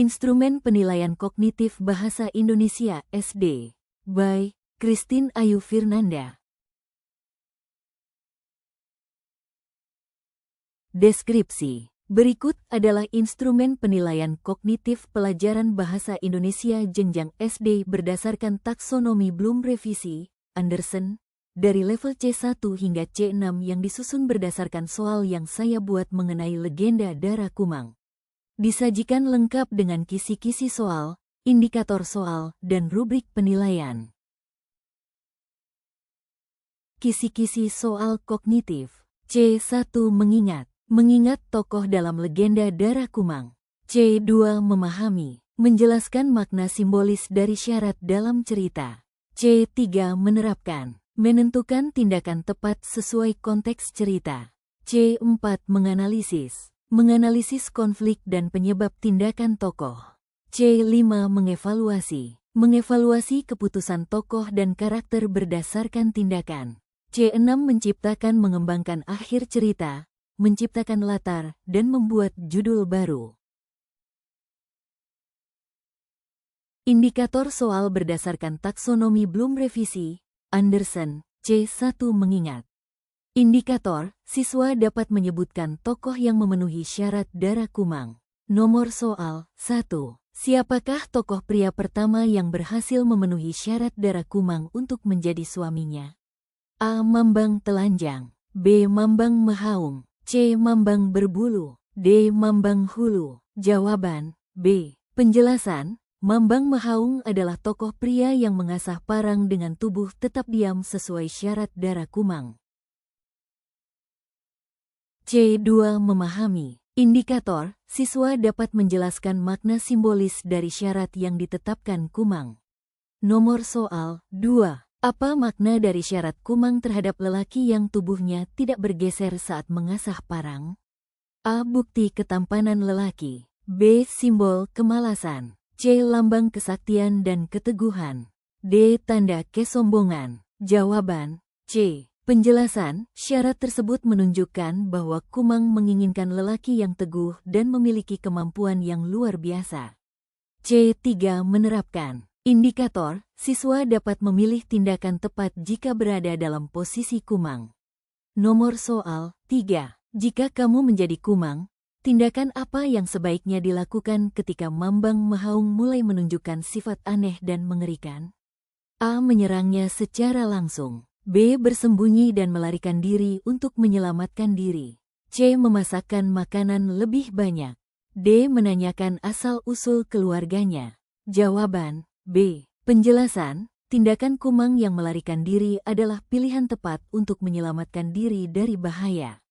Instrumen Penilaian Kognitif Bahasa Indonesia SD by Christine Ayu Firnanda. Deskripsi. Berikut adalah instrumen penilaian kognitif pelajaran bahasa Indonesia jenjang SD berdasarkan taksonomi Bloom revisi Anderson dari level C1 hingga C6 yang disusun berdasarkan soal yang saya buat mengenai legenda Dara Kumang. Disajikan lengkap dengan kisi-kisi soal, indikator soal, dan rubrik penilaian. Kisi-kisi soal kognitif. C1 mengingat tokoh dalam legenda Dara Kumang. C2 memahami, menjelaskan makna simbolis dari syarat dalam cerita. C3 menerapkan, menentukan tindakan tepat sesuai konteks cerita. C4 menganalisis konflik dan penyebab tindakan tokoh. C5 mengevaluasi keputusan tokoh dan karakter berdasarkan tindakan. C6 menciptakan mengembangkan akhir cerita, menciptakan latar, dan membuat judul baru. Indikator soal berdasarkan taksonomi Bloom revisi Anderson. C1 mengingat. Indikator, siswa dapat menyebutkan tokoh yang memenuhi syarat Dara Kumang. Nomor soal 1. Siapakah tokoh pria pertama yang berhasil memenuhi syarat Dara Kumang untuk menjadi suaminya? A. Mambang Telanjang. B. Mambang Mehaung. C. Mambang Berbulu. D. Mambang Hulu. Jawaban B. Penjelasan, Mambang Mehaung adalah tokoh pria yang mengasah parang dengan tubuh tetap diam sesuai syarat Dara Kumang. C2 memahami. Indikator, siswa dapat menjelaskan makna simbolis dari syarat yang ditetapkan Kumang. Nomor soal 2. Apa makna dari syarat Kumang terhadap lelaki yang tubuhnya tidak bergeser saat mengasah parang? A. Bukti ketampanan lelaki. B. Simbol kemalasan. C. Lambang kesaktian dan keteguhan. D. Tanda kesombongan. Jawaban C. Penjelasan, syarat tersebut menunjukkan bahwa Kumang menginginkan lelaki yang teguh dan memiliki kemampuan yang luar biasa. C3 menerapkan. Indikator, siswa dapat memilih tindakan tepat jika berada dalam posisi Kumang. Nomor soal 3. Jika kamu menjadi Kumang, tindakan apa yang sebaiknya dilakukan ketika Mambang Mehaung mulai menunjukkan sifat aneh dan mengerikan? A. Menyerangnya secara langsung. B. Bersembunyi dan melarikan diri untuk menyelamatkan diri. C. Memasakkan makanan lebih banyak. D. Menanyakan asal-usul keluarganya. Jawaban B. Penjelasan, tindakan Kumang yang melarikan diri adalah pilihan tepat untuk menyelamatkan diri dari bahaya.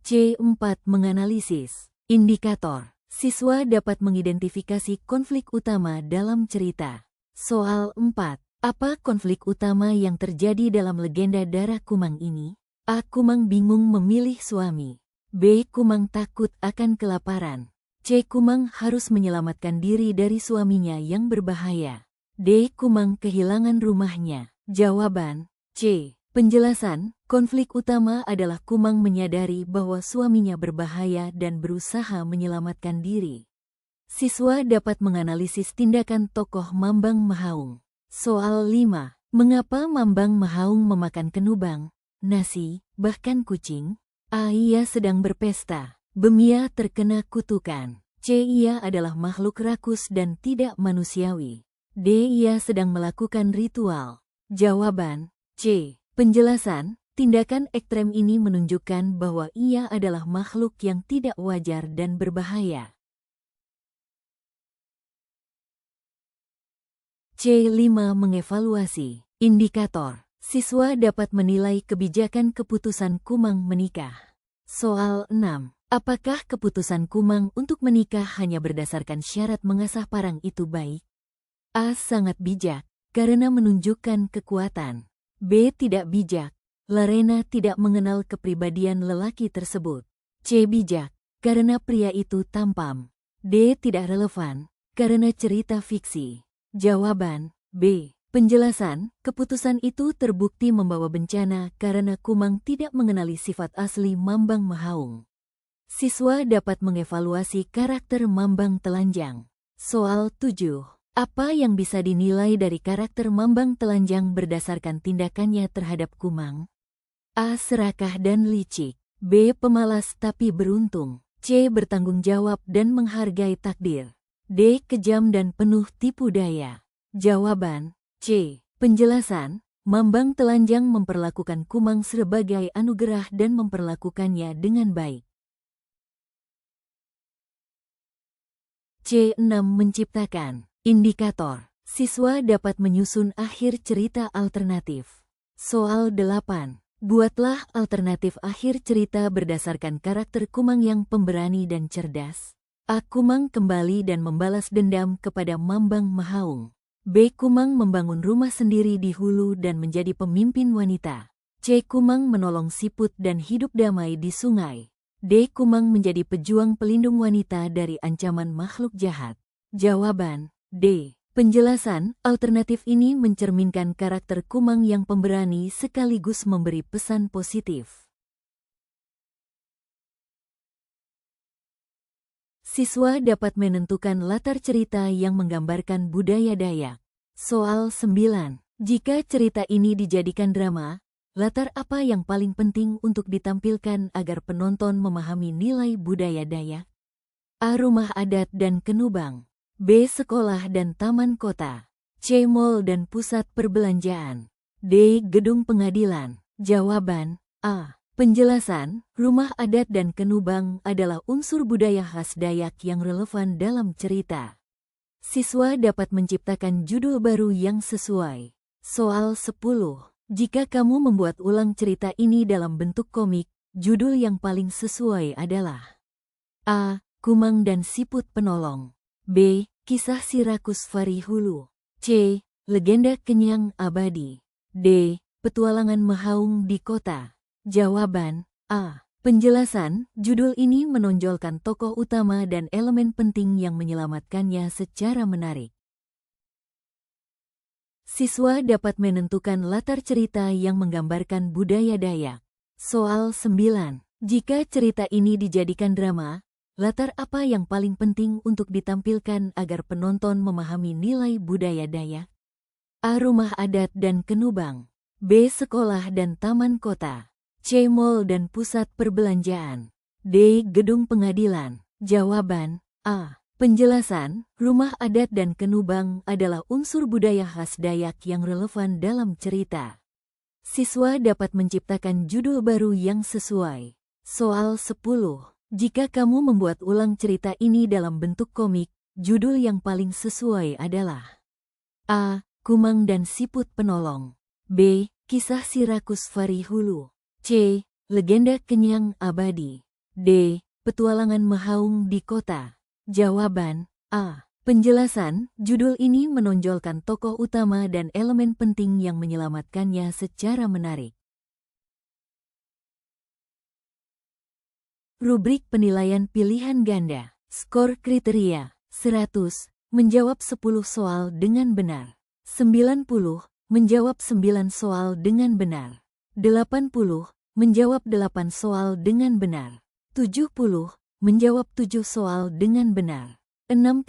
C4 menganalisis. Indikator, siswa dapat mengidentifikasi konflik utama dalam cerita. Soal 4. Apa konflik utama yang terjadi dalam legenda Dara Kumang ini? A. Kumang bingung memilih suami. B. Kumang takut akan kelaparan. C. Kumang harus menyelamatkan diri dari suaminya yang berbahaya. D. Kumang kehilangan rumahnya. Jawaban C. Penjelasan, konflik utama adalah Kumang menyadari bahwa suaminya berbahaya dan berusaha menyelamatkan diri. Siswa dapat menganalisis tindakan tokoh Mambang Mehaung. Soal 5. Mengapa Mambang Mehaung memakan kenubang, nasi, bahkan kucing? A. Ia sedang berpesta. B. Ia terkena kutukan. C. Ia adalah makhluk rakus dan tidak manusiawi. D. Ia sedang melakukan ritual. Jawaban C. Penjelasan, tindakan ekstrem ini menunjukkan bahwa ia adalah makhluk yang tidak wajar dan berbahaya. C5 mengevaluasi. Indikator, siswa dapat menilai kebijakan keputusan Kumang menikah. Soal 6. Apakah keputusan Kumang untuk menikah hanya berdasarkan syarat mengasah parang itu baik? A. Sangat bijak, karena menunjukkan kekuatan. B. Tidak bijak, Larena tidak mengenal kepribadian lelaki tersebut. C. Bijak, karena pria itu tampam. D. Tidak relevan, karena cerita fiksi. Jawaban B. Penjelasan, keputusan itu terbukti membawa bencana karena Kumang tidak mengenali sifat asli Mambang Mehaung. Siswa dapat mengevaluasi karakter Mambang Telanjang. Soal 7. Apa yang bisa dinilai dari karakter Mambang Telanjang berdasarkan tindakannya terhadap Kumang? A. Serakah dan licik. B. Pemalas tapi beruntung. C. Bertanggung jawab dan menghargai takdir. D. Kejam dan penuh tipu daya. Jawaban C. Penjelasan, Mambang Telanjang memperlakukan Kumang sebagai anugerah dan memperlakukannya dengan baik. C6. Menciptakan indikator. Siswa dapat menyusun akhir cerita alternatif. Soal 8. Buatlah alternatif akhir cerita berdasarkan karakter Kumang yang pemberani dan cerdas. A. Kumang kembali dan membalas dendam kepada Mambang Mahaung. B. Kumang membangun rumah sendiri di hulu dan menjadi pemimpin wanita. C. Kumang menolong siput dan hidup damai di sungai. D. Kumang menjadi pejuang pelindung wanita dari ancaman makhluk jahat. Jawaban D. Penjelasan alternatif ini mencerminkan karakter Kumang yang pemberani sekaligus memberi pesan positif. Siswa dapat menentukan latar cerita yang menggambarkan budaya Dayak. Soal 9. Jika cerita ini dijadikan drama, latar apa yang paling penting untuk ditampilkan agar penonton memahami nilai budaya Dayak? A. Rumah adat dan kenubang. B. Sekolah dan taman kota. C. Mall dan pusat perbelanjaan. D. Gedung pengadilan. Jawaban A. Penjelasan, rumah adat dan kenubang adalah unsur budaya khas Dayak yang relevan dalam cerita. Siswa dapat menciptakan judul baru yang sesuai. Soal 10. Jika kamu membuat ulang cerita ini dalam bentuk komik, judul yang paling sesuai adalah A. Kumang dan Siput Penolong. B. Kisah si Rakus Farihulu. C. Legenda Kenyang Abadi. D. Petualangan Mahaung di Kota. Jawaban A. Penjelasan, judul ini menonjolkan tokoh utama dan elemen penting yang menyelamatkannya secara menarik. Siswa dapat menentukan latar cerita yang menggambarkan budaya Dayak. Soal 9. Jika cerita ini dijadikan drama, latar apa yang paling penting untuk ditampilkan agar penonton memahami nilai budaya Dayak? A. Rumah adat dan kenubang. B. Sekolah dan taman kota. C. Mall dan pusat perbelanjaan. D. Gedung pengadilan. Jawaban A. Penjelasan, rumah adat dan kenubang adalah unsur budaya khas Dayak yang relevan dalam cerita. Siswa dapat menciptakan judul baru yang sesuai. Soal 10. Jika kamu membuat ulang cerita ini dalam bentuk komik, judul yang paling sesuai adalah A. Kumang dan Siput Penolong. B. Kisah si Rakus Farihulu. C. Legenda Kenyang Abadi. D. Petualangan Mahaung di Kota. Jawaban A. Penjelasan, judul ini menonjolkan tokoh utama dan elemen penting yang menyelamatkannya secara menarik. Rubrik penilaian pilihan ganda. Skor kriteria 100, menjawab 10 soal dengan benar. 90, menjawab 9 soal dengan benar. 80, menjawab 8 soal dengan benar. 70, menjawab 7 soal dengan benar. 60,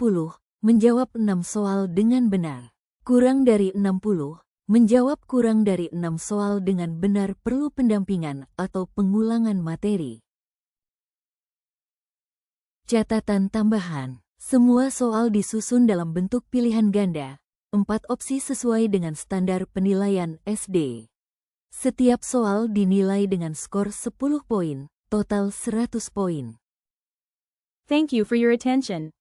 menjawab 6 soal dengan benar. Kurang dari 60, menjawab kurang dari 6 soal dengan benar perlu pendampingan atau pengulangan materi. Catatan tambahan, semua soal disusun dalam bentuk pilihan ganda, 4 opsi sesuai dengan standar penilaian SD. Setiap soal dinilai dengan skor 10 poin, total 100 poin. Thank you for your attention.